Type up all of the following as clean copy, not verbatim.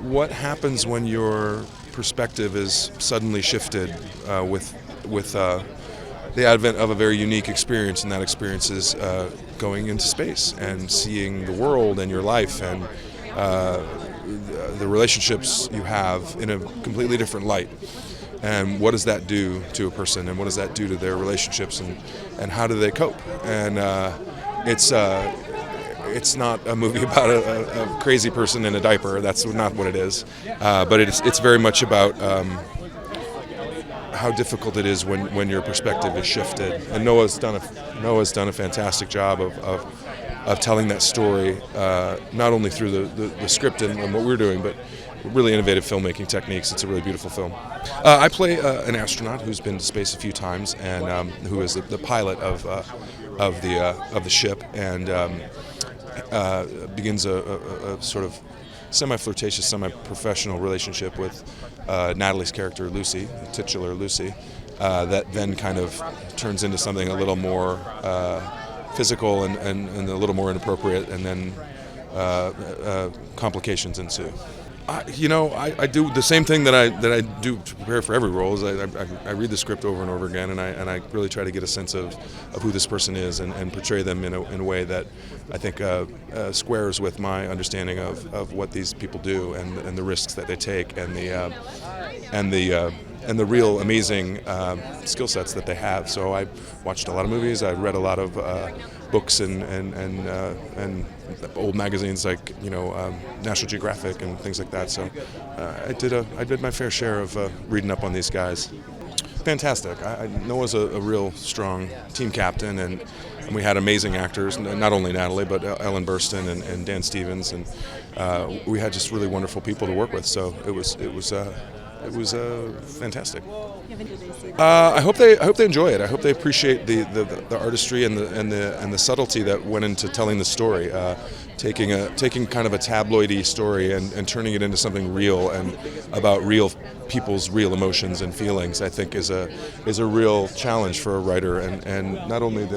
what happens when your perspective is suddenly shifted with the advent of a very unique experience, and that experience is going into space and seeing the world and your life and the relationships you have in a completely different light. And what does that do to a person, and what does that do to their relationships, and how do they cope? And it's not a movie about a crazy person in a diaper. That's not what it is. But it's very much about how difficult it is when your perspective is shifted. And Noah's done a fantastic job of telling that story, not only through the script and what we're doing, but really innovative filmmaking techniques. It's a really beautiful film. I play an astronaut who's been to space a few times, and who is the pilot of the ship, and begins a sort of semi-flirtatious, semi-professional relationship with Natalie's character, Lucy, titular Lucy, that then kind of turns into something a little more physical and a little more inappropriate, and then complications ensue. I do the same thing that I do to prepare for every role. Is I read the script over and over again, and I really try to get a sense of who this person is, and portray them in a way that I think squares with my understanding of what these people do, and the risks that they take, and the real amazing skill sets that they have. So I watched a lot of movies. I read a lot of books and old magazines like National Geographic and things like that. So I did my fair share of reading up on these guys. Fantastic. Noah's a real strong team captain, and we had amazing actors. Not only Natalie, but Ellen Burstyn and Dan Stevens, and we had just really wonderful people to work with. So it was fantastic. I hope they enjoy it. I hope they appreciate the artistry and the subtlety that went into telling the story. Taking kind of a tabloidy story and turning it into something real and about real people's real emotions and feelings, I think is a real challenge for a writer. And not only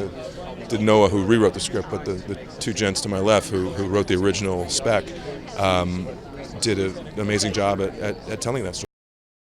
did Noah, who rewrote the script, but the two gents to my left who wrote the original spec, did an amazing job at telling that story.